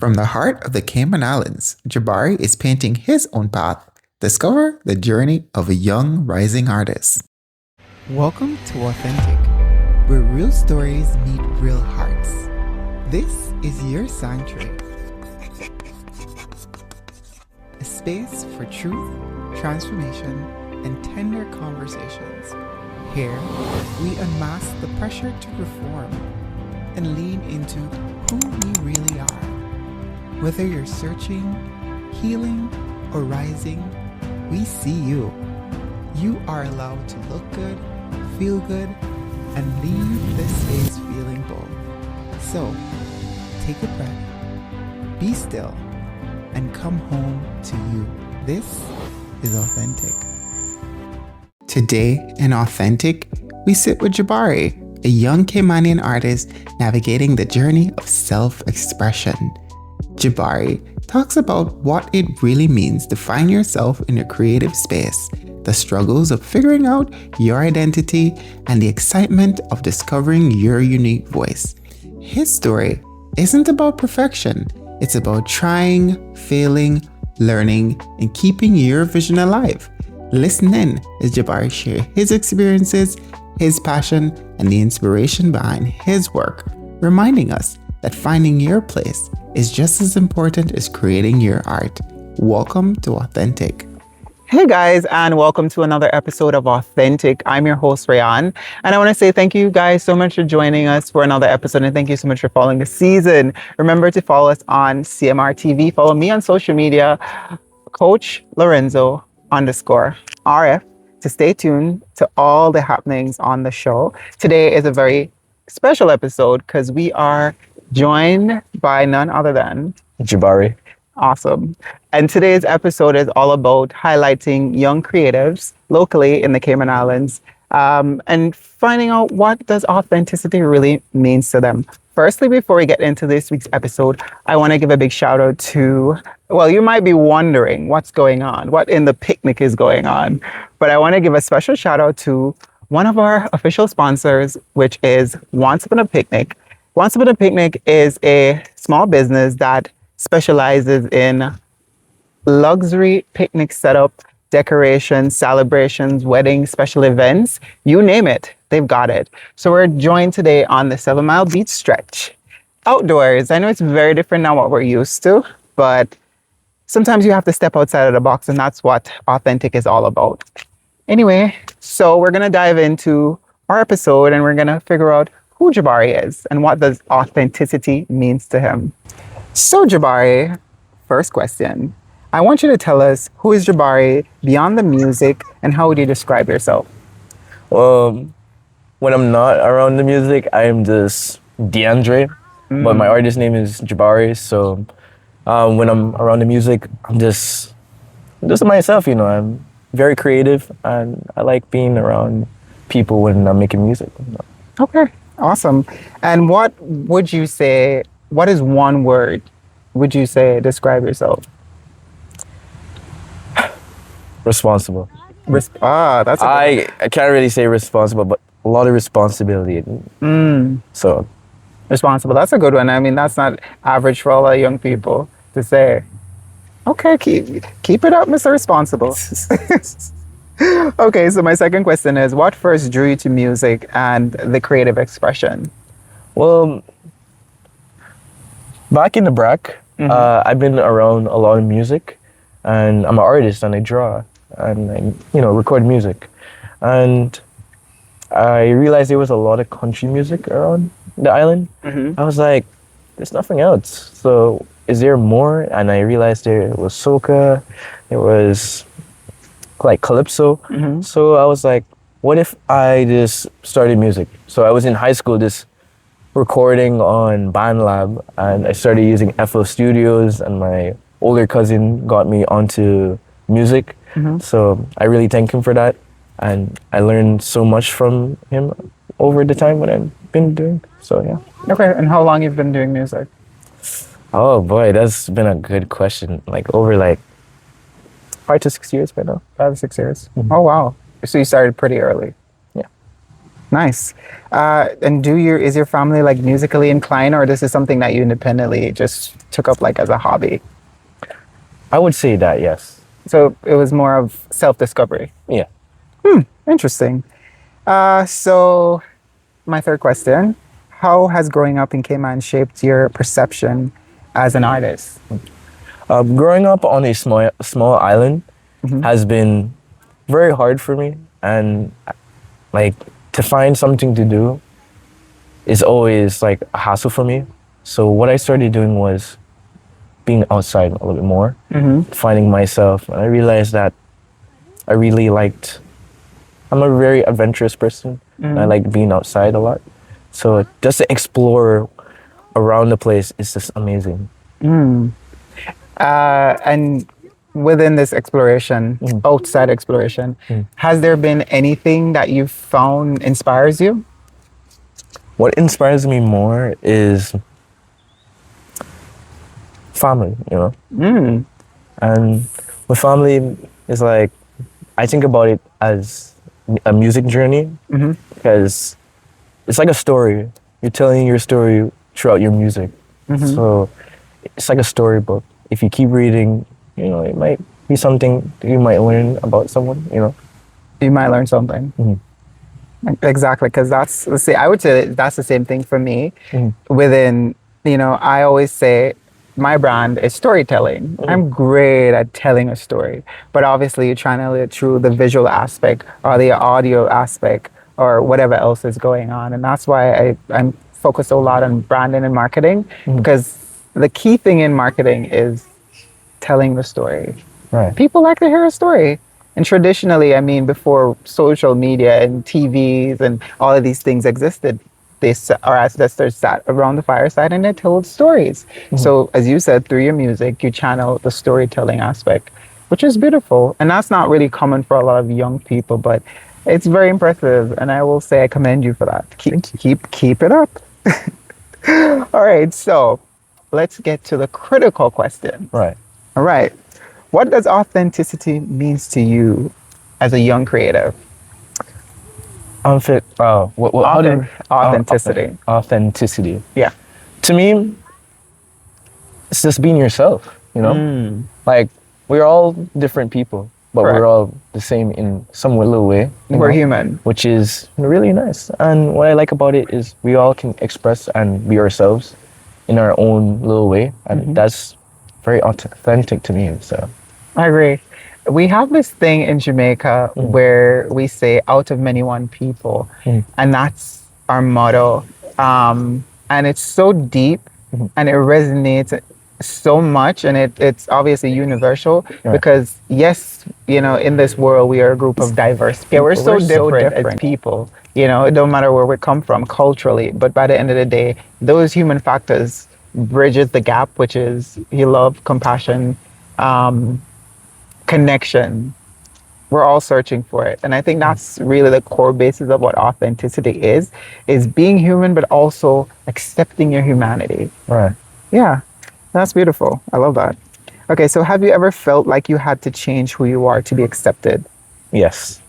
From the heart of the Cayman Islands, Jarbie is painting his own path. Discover the journey of a young rising artist. Welcome to Authentic, where real stories meet real hearts. This is your sanctuary. A space for truth, transformation, and tender conversations. Here, we unmask the pressure to perform and lean into who we really are. Whether you're searching, healing, or rising, we see you. You are allowed to look good, feel good, and leave this space feeling bold. So, take a breath, be still, and come home to you. This is Authentic. Today in Authentic, we sit with Jarbie, a young Caymanian artist navigating the journey of self-expression. Jarbie talks about what it really means to find yourself in a creative space, the struggles of figuring out your identity, and the excitement of discovering your unique voice. His story isn't about perfection. It's about trying, failing, learning, and keeping your vision alive. Listen in as Jarbie shares his experiences, his passion, and the inspiration behind his work, reminding us that finding your place is just as important as creating your art. Welcome to Authentic. Hey guys, and welcome to another episode of Authentic. I'm your host, Rayan, and I want to say thank you guys so much for joining us for another episode, and thank you so much for following the season. Remember to follow us on CMR TV. Follow me on social media, Coach Lorenzo _RF, to stay tuned to all the happenings on the show. Today is a very special episode because we are joined by none other than Jarbie. Awesome. And today's episode is all about highlighting young creatives locally in the Cayman Islands, and finding out what does authenticity really means to them. Firstly, before we get into this week's episode, I want to give a big shout out to, well, you might be wondering what's going on, what in the picnic is going on, but I want to give a special shout out to one of our official sponsors, which is Once Upon a Picnic. Once Upon a Picnic is a small business that specializes in luxury picnic setup, decorations, celebrations, weddings, special events, you name it, they've got it. So we're joined today on the 7 Mile Beach stretch. Outdoors, I know it's very different than what we're used to, but sometimes you have to step outside of the box, and that's what Authentic is all about. Anyway, so we're gonna dive into our episode and we're gonna figure out who Jarbie is and what does authenticity means to him. So Jarbie, first question. I want you to tell us, who is Jarbie beyond the music, and how would you describe yourself? Well, when I'm not around the music, I am just DeAndre, but my artist name is Jarbie. So when I'm around the music, I'm just myself, you know. I'm very creative and I like being around people when I'm making music. Okay, awesome. And what would you say, what is one word would you say describe yourself? Responsible. That's a I can't really say responsible, but a lot of responsibility. So responsible. That's a good one. I mean, that's not average for all our young people to say. Okay, keep it up, Mr. Responsible. Okay, so my second question is, what first drew you to music and the creative expression? Well, back in the BRAC, I've been around a lot of music, and I'm an artist and I draw and I, record music. And I realized there was a lot of country music around the island. I was like, there's nothing else. So is there more? And I realized there was soca, there was like calypso. So I was like, what if I just started music? So I was in high school just recording on BandLab, and I started using FL Studios, and my older cousin got me onto music. So I really thank him for that, and I learned so much from him over the time what I've been doing. So yeah. Okay, and how long you've been doing music? Oh boy, that's been a good question. Like over 5 to 6 years by now. 5 to 6 years. Oh wow. So you started pretty early. Yeah. Nice. And is your family like musically inclined, or this is something that you independently just took up like as a hobby? I would say that, yes. So it was more of self-discovery. Yeah. Interesting. So my third question, how has growing up in Cayman shaped your perception as an artist? Growing up on a small island has been very hard for me, and like to find something to do is always like a hassle for me. So what I started doing was being outside a little bit more, finding myself, and I realized that I really liked. I'm a very adventurous person, and I like being outside a lot. So just to explore around the place is just amazing. And within this exploration, outside exploration, has there been anything that you've found inspires you? What inspires me more is family, you know? And with family, it's like, I think about it as a music journey because it's like a story. You're telling your story throughout your music. So it's like a storybook. If you keep reading, you know, it might be something you might learn about someone, you know? You might learn something. Exactly, because I would say that's the same thing for me. Within, I always say my brand is storytelling. I'm great at telling a story, but obviously you channel it through the visual aspect or the audio aspect or whatever else is going on. And that's why I'm focused a lot on branding and marketing because the key thing in marketing is telling the story. Right. People like to hear a story. And traditionally, I mean, before social media and TVs and all of these things existed, our ancestors sat around the fireside and they told stories. So, as you said, through your music, you channel the storytelling aspect, which is beautiful. And that's not really common for a lot of young people, but it's very impressive. And I will say I commend you for that. Keep it up. All right, so let's get to the critical question. Right. All right. What does authenticity means to you as a young creative? Authenticity. Authenticity. Yeah. To me, it's just being yourself, you know? Like, we're all different people, but Correct. we're all the same in some little way. We're human. Which is really nice. And what I like about it is we all can express and be ourselves in our own little way. And that's very authentic to me, so. I agree. We have this thing in Jamaica where we say out of many one people, and that's our motto. And it's so deep and it resonates so much, and it's obviously universal because yes, in this world we are a group of diverse people. Yeah, we're so different as people. It don't matter where we come from culturally, but by the end of the day, those human factors bridges the gap, which is love, compassion, connection. We're all searching for it, and I think that's really the core basis of what authenticity is being human but also accepting your humanity. Right. Yeah, that's beautiful. I love that. Okay, so have you ever felt like you had to change who you are to be accepted? Yes.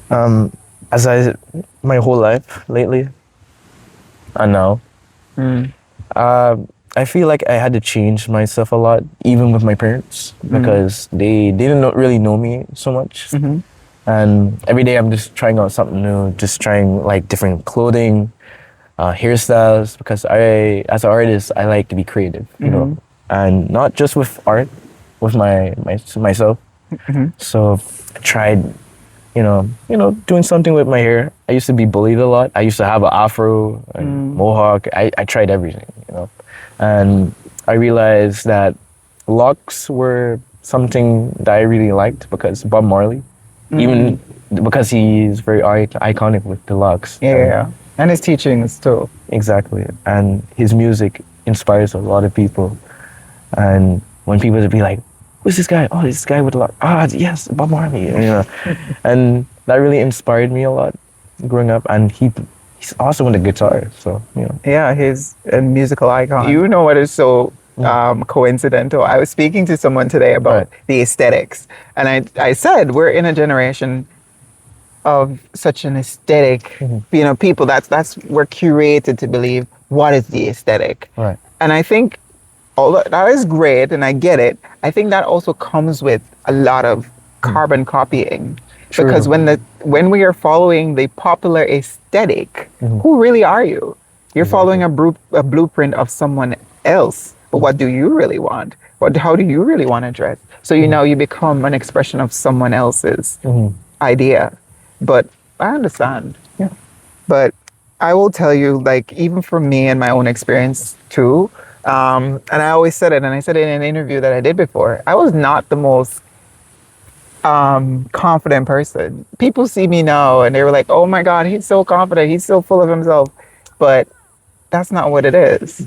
My whole life lately, and now, I feel like I had to change myself a lot, even with my parents, because they didn't really know me so much. And every day I'm just trying out something new, just trying like different clothing, hairstyles, because as an artist, I like to be creative, you know, and not just with art, with myself. So I tried, doing something with my hair. I used to be bullied a lot. I used to have an afro and mohawk. I tried everything, and I realized that locks were something that I really liked because Bob Marley, even because he's very iconic with the locks. Yeah, and his teachings too. Exactly, and his music inspires a lot of people. And when people would be like, "Who's this guy? Oh, this guy with the lock. Ah, yes, Bob Marley." And that really inspired me a lot growing up. And he's awesome with the guitar, so Yeah, he's a musical icon. You know what is so coincidental? I was speaking to someone today about the aesthetics, and I said we're in a generation of such an aesthetic, people. That's we're curated to believe what is the aesthetic. Right. And I think although that is great and I get it, I think that also comes with a lot of carbon copying. True. Because when we are following the popular aesthetic, who really are you? You're following a blueprint of someone else. But what do you really want? How do you really want to dress? So you become an expression of someone else's idea. But I understand. Yeah. But I will tell you, like, even for me and my own experience too, and I always said it, and I said it in an interview that I did before, I was not the most confident person. People see me now and they were like, oh my God, he's so confident, he's so full of himself. But that's not what it is.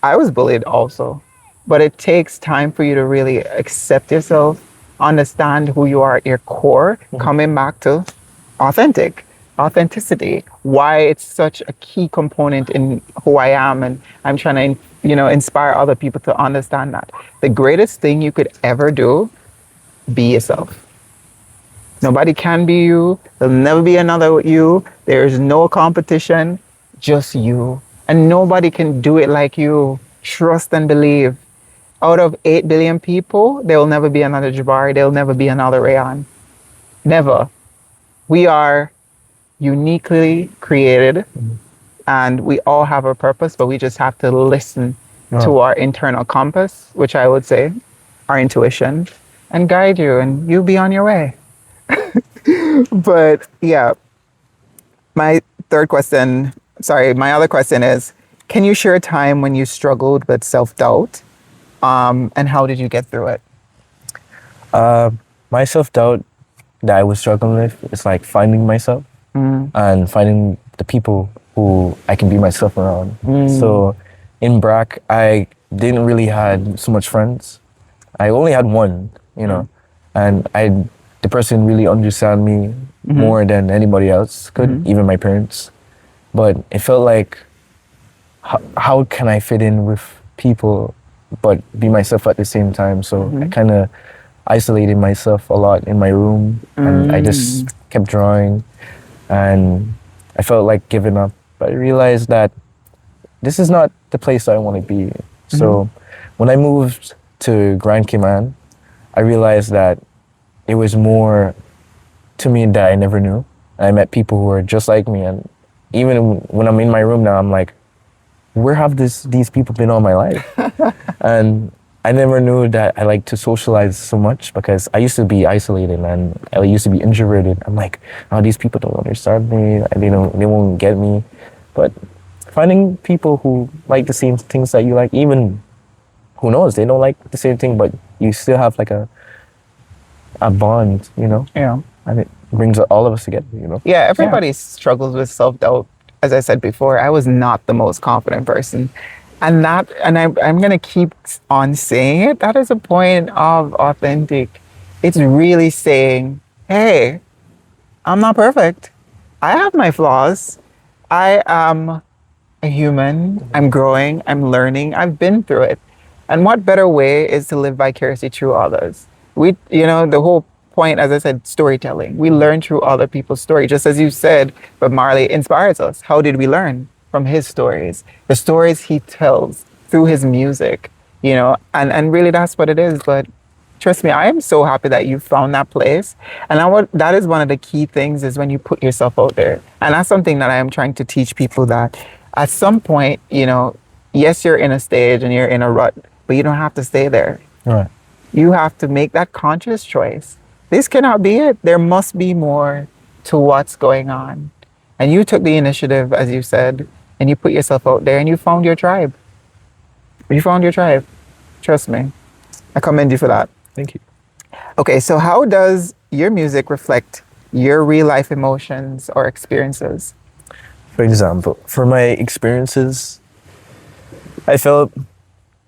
I was bullied also. But it takes time for you to really accept yourself, understand who you are at your core, coming back to authenticity, why it's such a key component in who I am. And I'm trying to, inspire other people to understand that. The greatest thing you could ever do, be yourself. Nobody can be you. There'll never be another you. There's no competition, just you. And nobody can do it like you. Trust and believe. Out of 8 billion people, there will never be another Jabari. There will never be another Rayon. Never. We are uniquely created and we all have a purpose, but we just have to listen to our internal compass, which I would say, our intuition, and guide you, and you'll be on your way. But yeah, my other question is, can you share a time when you struggled with self-doubt? And how did you get through it? My self-doubt that I was struggling with is like finding myself and finding the people who I can be myself around. So in BRAC, I didn't really had so much friends. I only had one, and the person really understand me more than anybody else could, even my parents. But it felt like, how can I fit in with people but be myself at the same time? So I kind of isolated myself a lot in my room, and I just kept drawing, and I felt like giving up. But I realized that this is not the place I want to be. So when I moved to Grand Cayman, I realized that it was more to me that I never knew. I met people who are just like me, and even when I'm in my room now, I'm like, where have these people been all my life? And I never knew that I like to socialize so much, because I used to be isolated and I used to be introverted. I'm like, oh, these people don't understand me. They won't get me. But finding people who like the same things that you like, even who knows, they don't like the same thing, but you still have like a bond, Yeah. And it brings all of us together, Yeah, everybody struggles with self-doubt. As I said before, I was not the most confident person. And I'm going to keep on saying it. That is a point of authentic. It's really saying, hey, I'm not perfect. I have my flaws. I am a human. I'm growing. I'm learning. I've been through it. And what better way is to live vicariously through others? The whole point, as I said, storytelling. We learn through other people's story. Just as you said, but Marley inspires us. How did we learn? From his stories, the stories he tells through his music, and really that's what it is. But trust me, I am so happy that you found that place. And that is one of the key things, is when you put yourself out there. And that's something that I am trying to teach people, that at some point, yes, you're in a stage and you're in a rut, but you don't have to stay there. Right. You have to make that conscious choice. This cannot be it. There must be more to what's going on. And you took the initiative, as you said, and you put yourself out there and you found your tribe. You found your tribe. Trust me. I commend you for that. Thank you. Okay, so how does your music reflect your real life emotions or experiences? For example, for my experiences, I felt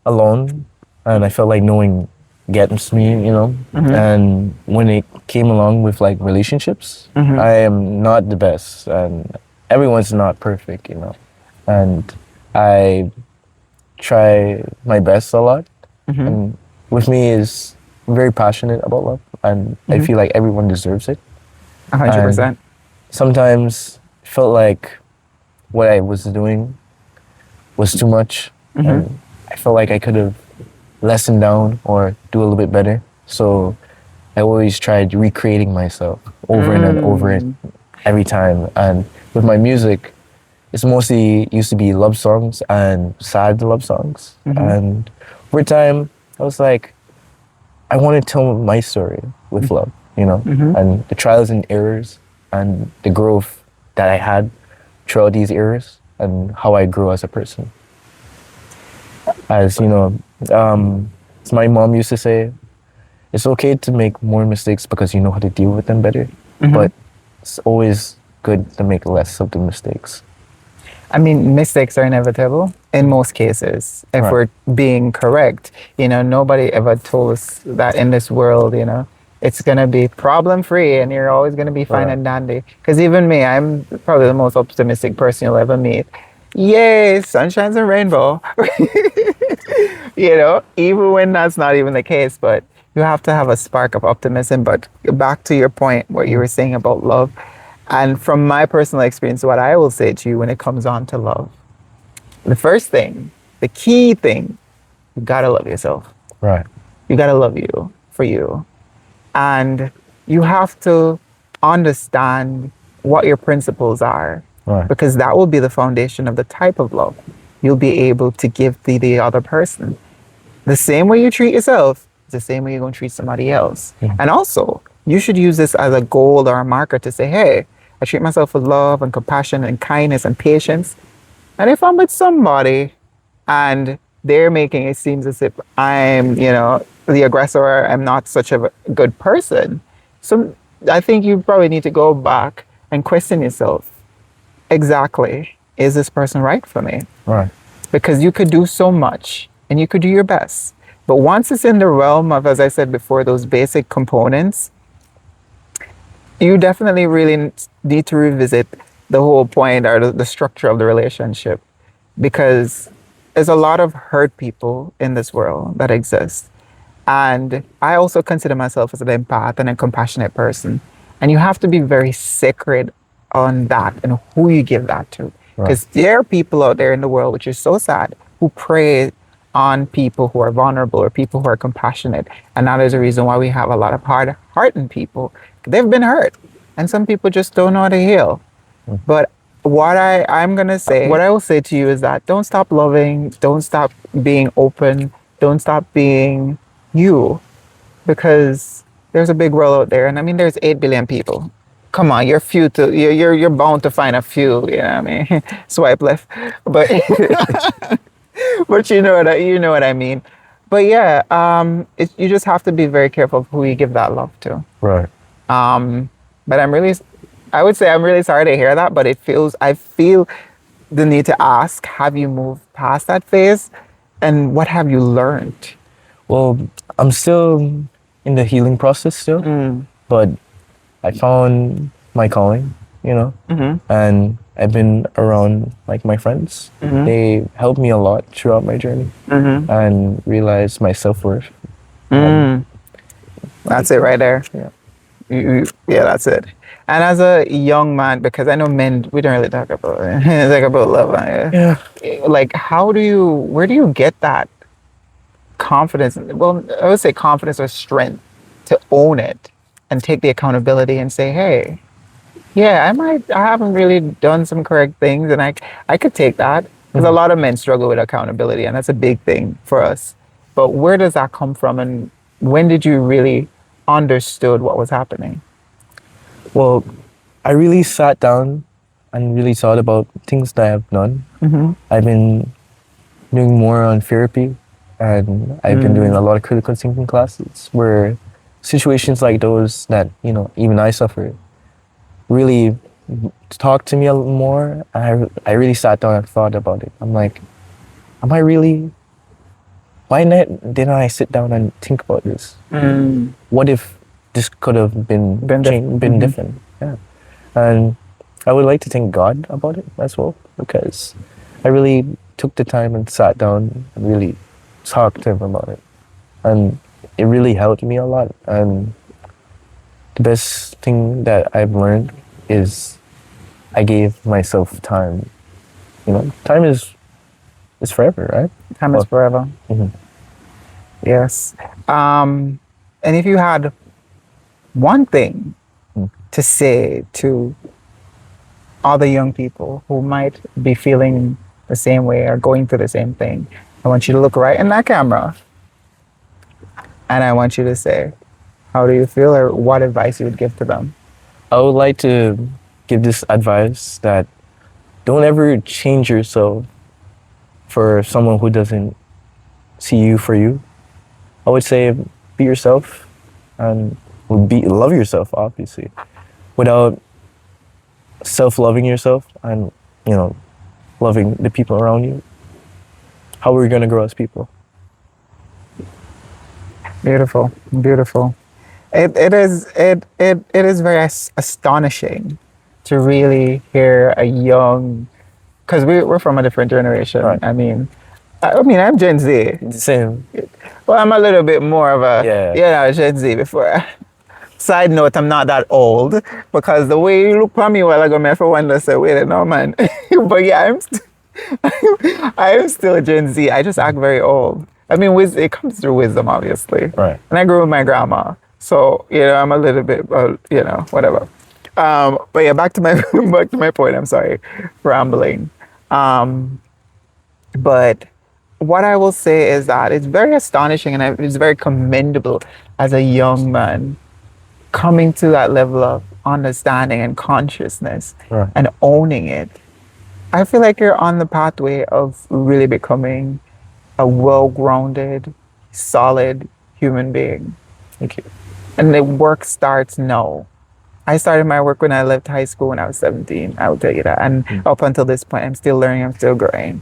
alone, and I felt like no one gets me, And when it came along with like relationships, I am not the best, and everyone's not perfect, And I try my best a lot. And with me is very passionate about love, and I feel like everyone deserves it. 100%. sometimes felt like what I was doing was too much, and I felt like I could have lessened down or do a little bit better. So I always tried recreating myself over and over it every time. And with my music, it's mostly used to be love songs and sad love songs. And over time, I was like, I want to tell my story with love, you know, and the trials and errors and the growth that I had throughout these errors and how I grew as a person. As you know, as my mom used to say, it's okay to make more mistakes because you know how to deal with them better, but it's always good to make less of the mistakes. I mean, mistakes are inevitable in most cases. If Right. we're being correct, nobody ever told us that in this world, it's gonna be problem free and you're always gonna be fine Right. and dandy. Because even me, I'm probably the most optimistic person you'll ever meet. Yay, sunshines and rainbow. Even when that's not even the case, but you have to have a spark of optimism. But back to your point, what you were saying about love, and from my personal experience, what I will say to you when it comes on to love, the first thing, the key thing, you gotta love yourself. Right. You gotta love you for you. And you have to understand what your principles are. Right. Because that will be the foundation of the type of love you'll be able to give to the other person. The same way you treat yourself is the same way you're going to treat somebody else. And also, you should use this as a goal or a marker to say, hey, I treat myself with love and compassion and kindness and patience. And if I'm with somebody and they're making it seem as if I'm, the aggressor, I'm not such a good person. So I think you probably need to go back and question yourself. Exactly. Is this person right for me? Right. Because you could do so much and you could do your best. But once it's in the realm of, as I said before, those basic components, you definitely really need to revisit the whole point or the structure of the relationship, because there's a lot of hurt people in this world that exist. And I also consider myself as an empath and a compassionate person. And you have to be very sacred on that and who you give that to. Because there are people out there in the world, which is so sad, who prey on people who are vulnerable or people who are compassionate. And that is the reason why we have a lot of hard-hearted people. They've been hurt. And some people just don't know how to heal. But what I'm going to say, what I will say to you is that don't stop loving, don't stop being open, don't stop being you, because there's a big world out there. And I mean, there's 8 billion people. Come on, you're bound to find a few, you know what I mean? Swipe left. But but you know what I mean. But yeah, you just have to be very careful of who you give that love to. Right. But I would say I'm really sorry to hear that, but I feel the need to ask, have you moved past that phase? And what have you learned? Well, I'm still in the healing process still, but I found my calling, and I've been around like my friends. They helped me a lot throughout my journey and realized my self-worth. That's it right there. Yeah. Yeah, that's it. And as a young man, because I know men, we don't really talk about it. It's like about love. Yeah. Like, where do you get that confidence? Well, I would say confidence or strength to own it and take the accountability and say, hey, yeah, I haven't really done some correct things, and I could take that, because a lot of men struggle with accountability, and that's a big thing for us. But where does that come from, and when did you really understood what was happening? Well, I really sat down and really thought about things that I've done. I've been doing more on therapy, and I've been doing a lot of critical thinking classes where situations like those that, even I suffered really talked to me a little more. I really sat down and thought about it. I'm like, why didn't I sit down and think about this? What if this could have been different? Yeah. And I would like to thank God about it as well, because I really took the time and sat down and really talked to him about it. And it really helped me a lot. And the best thing that I've learned is I gave myself time. You know, time is forever, right? Time is forever. Mhm. Yes. And if you had one thing Mm. to say to other young people who might be feeling the same way or going through the same thing, I want you to look right in that camera and I want you to say, how do you feel or what advice you would give to them? I would like to give this advice that don't ever change yourself for someone who doesn't see you for you. I would say be yourself and love yourself, obviously, without self-loving yourself and, you know, loving the people around you. How are we going to grow as people? Beautiful, beautiful. It is very astonishing to really hear a young, because we're from a different generation. Right. I mean, I'm Gen Z. Same. Well, I'm a little bit more of a Gen Z before. Side note, I'm not that old because the way you look at me while ago, I for wonder say, wait, no man. But yeah, I am still Gen Z. I just act very old. I mean, it comes through wisdom, obviously. Right. And I grew with my grandma, so I'm a little bit, whatever. But yeah, back to my point. I'm sorry, rambling. But what I will say is that it's very astonishing and it's very commendable as a young man coming to that level of understanding and consciousness and owning it. I feel like you're on the pathway of really becoming a well-grounded, solid human being. Thank you. And the work starts now. I started my work when I left high school when I was 17, I will tell you that. And up until this point, I'm still learning, I'm still growing.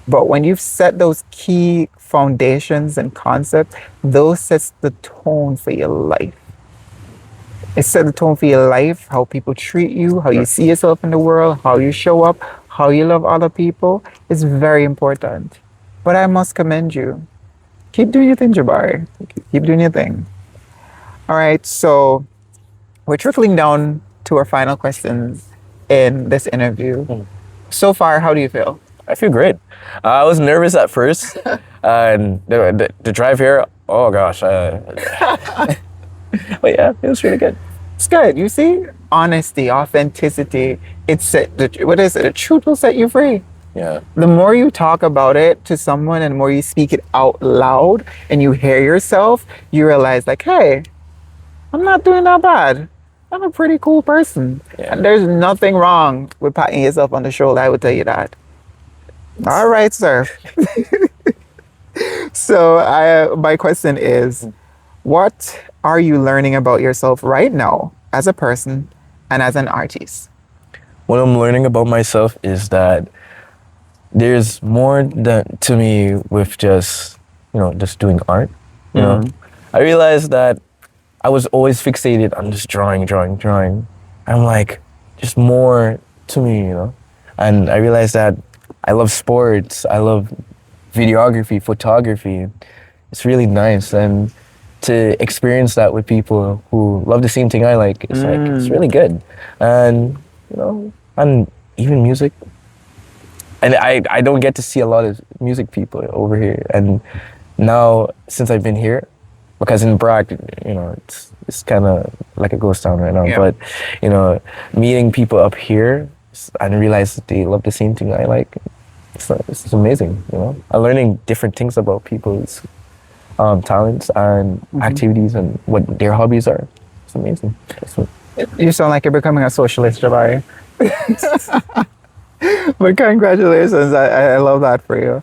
But when you've set those key foundations and concepts, those sets the tone for your life. It set the tone for your life, how people treat you, how you see yourself in the world, how you show up, how you love other people. It's very important. But I must commend you. Keep doing your thing, Jarbie. Keep doing your thing. All right, so we're trickling down to our final questions in this interview. So far, how do you feel? I feel great. I was nervous at first, and the drive here, oh gosh. But yeah, it was really good. It's good. You see, honesty, authenticity. What is it? The truth will set you free. Yeah. The more you talk about it to someone and the more you speak it out loud and you hear yourself, you realize like, hey, I'm not doing that bad. I'm a pretty cool person. Yeah. And there's nothing wrong with patting yourself on the shoulder. I would tell you that. All right, sir. So my question is, what are you learning about yourself right now as a person and as an artist? What I'm learning about myself is that there's more to me with just doing art. You know, I realized that I was always fixated on just drawing. I'm like, just more to me, And I realized that I love sports. I love videography, photography. It's really nice, and to experience that with people who love the same thing I like, it's really good. And and even music. And I don't get to see a lot of music people over here. And now, since I've been here, because in Bragg, it's kind of like a ghost town right now. Yeah. But, meeting people up here and realize that they love the same thing I like, it's amazing, I'm learning different things about people's talents and activities and what their hobbies are. It's amazing. You sound like you're becoming a socialist, Jarbie. But congratulations. I love that for you.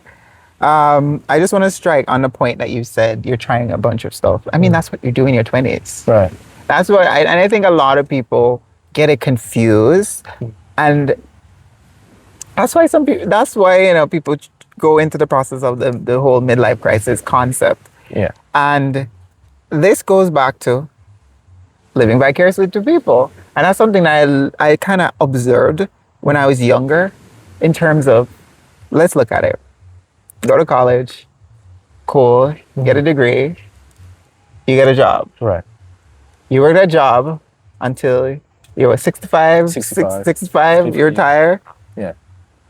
I just want to strike on the point that you said you're trying a bunch of stuff. I mean, that's what you do in your 20s. Right. That's what I think a lot of people get it confused. And that's why people go into the process of the whole midlife crisis concept. Yeah. And this goes back to living vicariously to people. And that's something that I kind of observed when I was younger in terms of, let's look at it. Go to college, cool, get a degree, you get a job. Right. You work that job until You're what, 65, 65, 65, you're 50. retired, Yeah.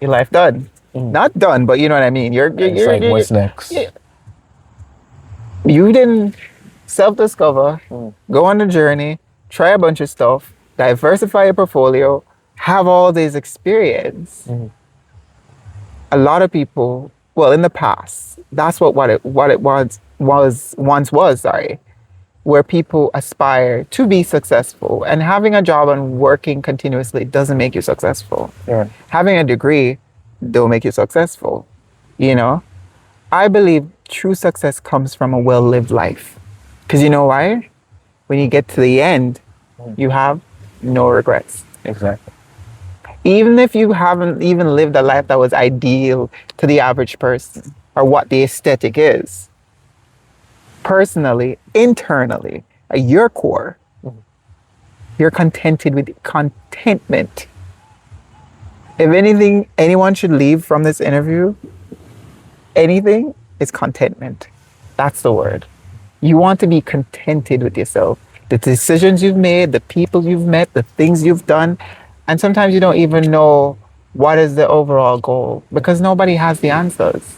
your life done. Not done, but you know what I mean. It's like, what's next? You didn't self-discover, go on a journey, try a bunch of stuff, diversify your portfolio, have all this experience. A lot of people, well, in the past, that's what it once was, sorry, where people aspire to be successful, and having a job and working continuously doesn't make you successful. Yeah. Having a degree don't make you successful. You know, I believe true success comes from a well-lived life. Because you know why? When you get to the end, you have no regrets. Exactly. Even if you haven't even lived a life that was ideal to the average person or what the aesthetic is, personally, internally, at your core, you're contented with contentment. If anything, anyone should leave from this interview, anything is contentment. That's the word. You want to be contented with yourself. The decisions you've made, the people you've met, the things you've done. And sometimes you don't even know what is the overall goal because nobody has the answers.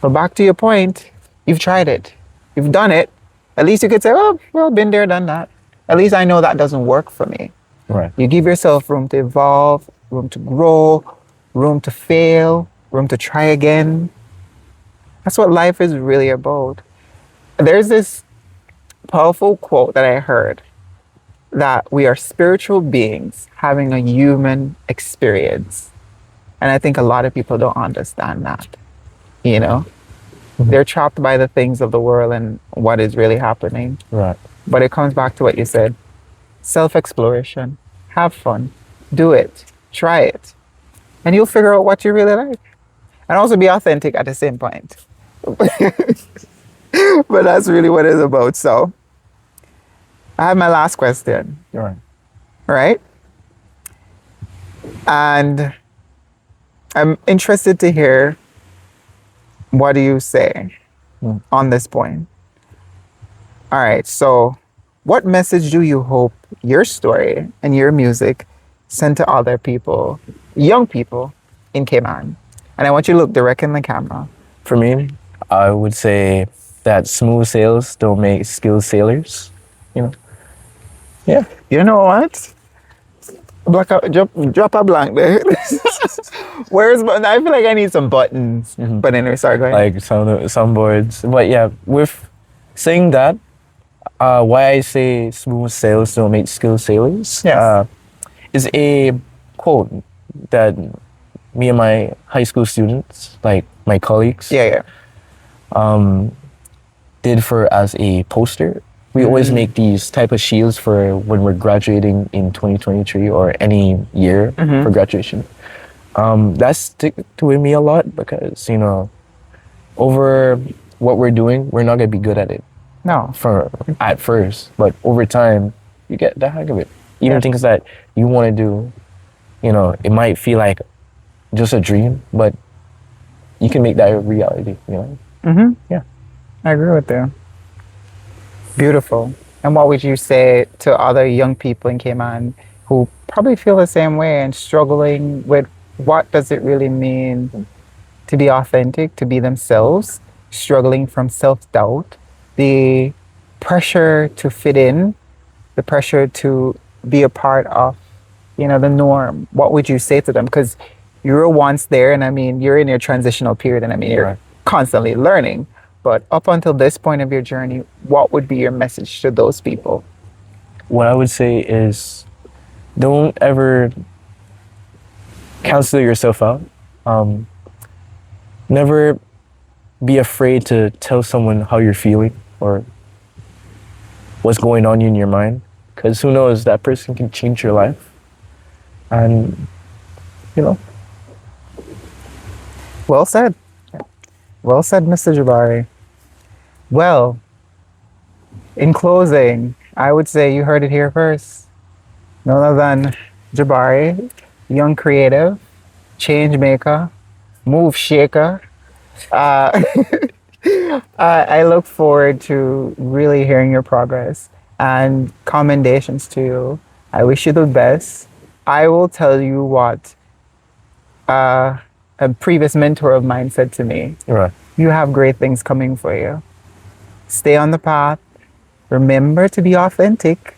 But back to your point, you've tried it. You've done it. At least you could say, oh, well, been there, done that. At least I know that doesn't work for me. Right. You give yourself room to evolve, room to grow, room to fail, room to try again. That's what life is really about. There's this powerful quote that I heard that we are spiritual beings having a human experience. And I think a lot of people don't understand that. You know, they're trapped by the things of the world and what is really happening. Right. But it comes back to what you said. Self-exploration. Have fun. Do it. Try it. And you'll figure out what you really like. And also be authentic at the same point. But that's really what it's about. So I have my last question. Right. Right? And I'm interested to hear what do you say on this point. All right. So what message do you hope your story and your music send to other people, young people in Cayman? And I want you to look direct in the camera. For me, I would say that smooth sails don't make skilled sailors. You know? Yeah. You know what? Drop a blank there. Where's button? I feel like I need some buttons. But anyway, sorry, go ahead. Like some boards. But yeah, with saying that, why I say smooth sails don't make skilled sailors Yes. is a quote that me and my high school students, like my colleagues, Yeah. did for as a poster. We always make these type of shields for when we're graduating in 2023 or any year for graduation. That stick to me a lot because, you know, over what we're doing, we're not gonna be good at it No. at first, but over time, you get the hang of it. Even things that you want to do, you know, it might feel like just a dream, but you can make that a reality, you know? Yeah. I agree with you. Beautiful. And what would you say to other young people in Cayman who probably feel the same way and struggling with what does it really mean to be authentic, to be themselves, struggling from self-doubt, the pressure to fit in, the pressure to be a part of, you know, the norm? What would you say to them? Because you were once there, and I mean, you're in your transitional period, and I mean, you're constantly learning. But up until this point of your journey, what would be your message to those people? What I would say is don't ever cancel yourself out. Never be afraid to tell someone how you're feeling or what's going on in your mind. Because who knows, that person can change your life. And, you know. Well said. Well said, Mr. Jarbie. Well, in closing, I would say you heard it here first. None other than Jarbie, young creative, change maker, move shaker. I look forward to really hearing your progress and commendations to you I wish you the best. I will tell you what a previous mentor of mine said to me. Right. You have great things coming for you. Stay on the path. Remember to be authentic.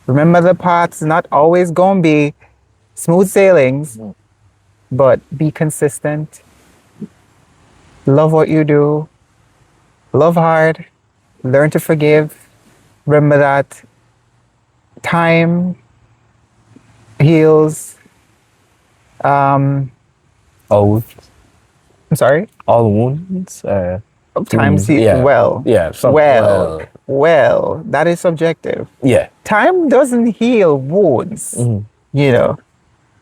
Remember the path's not always going to be smooth sailings, but be consistent. Love what you do. Love hard. Learn to forgive. Remember that time heals. I'm All sorry? all wounds. Times yeah. well. Yeah. Well, that is subjective. Yeah. Time doesn't heal wounds. You know,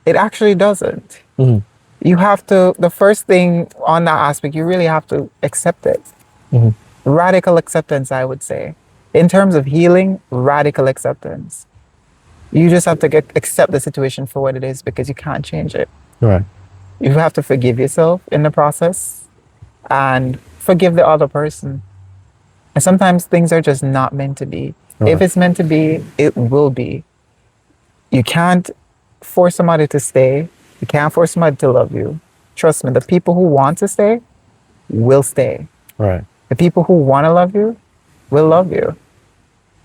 it actually doesn't. You have to, the first thing on that aspect, you really have to accept it. Radical acceptance, I would say. In terms of healing, radical acceptance. You just have to accept the situation for what it is because you can't change it. Right. You have to forgive yourself in the process and forgive the other person. And sometimes things are just not meant to be. Right. If it's meant to be, it will be. You can't force somebody to stay. You can't force somebody to love you. Trust me, the people who want to stay will stay. Right. The people who want to love you will love you.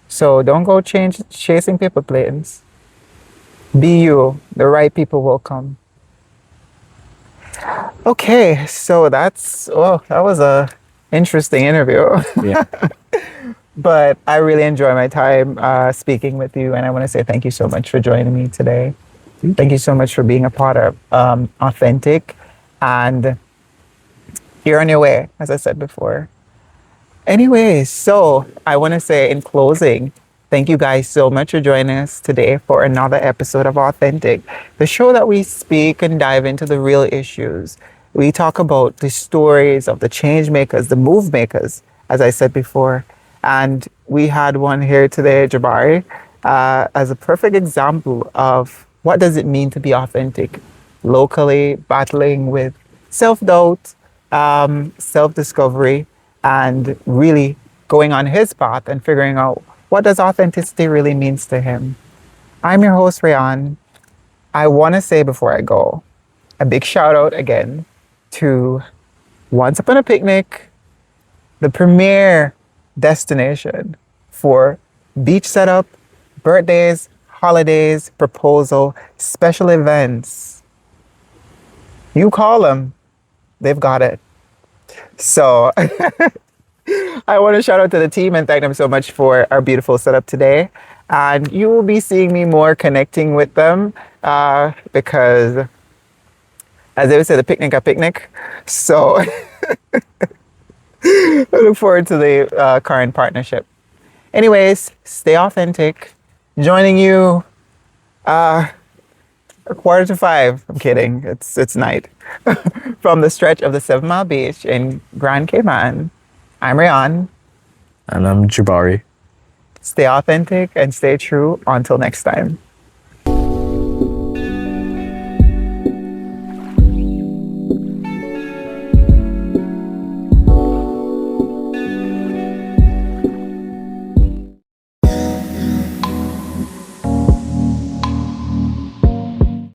So don't go chasing paper planes. Be you. The right people will come. Okay, so that was a interesting interview. Yeah. But I really enjoy my time speaking with you, and I want to say thank you so much for joining me today. Thank you so much for being a part of Authentic, and you're on your way, as I said before. Anyways, so I want to say in closing, thank you guys so much for joining us today for another episode of Authentic, the show that we speak and dive into the real issues. We talk about the stories of the change makers, the move makers, as I said before. And we had one here today, Jarbie, as a perfect example of what does it mean to be authentic, locally battling with self-doubt, self-discovery, and really going on his path and figuring out what does authenticity really means to him. I'm your host, Rayan. I want to say before I go, a big shout out again to Once Upon a Picnic, the premier destination for beach setup, birthdays, holidays, proposal, special events. You call them, they've got it. So I want to shout out to the team and thank them so much for our beautiful setup today. And you will be seeing me more connecting with them because, as they would say, the picnic a picnic. So I look forward to the current partnership. Anyways, stay authentic. Joining you 4:45. I'm kidding. It's night. From the stretch of the 7 Mile Beach in Grand Cayman. I'm Rayan. And I'm Jarbie. Stay authentic and stay true. Until next time.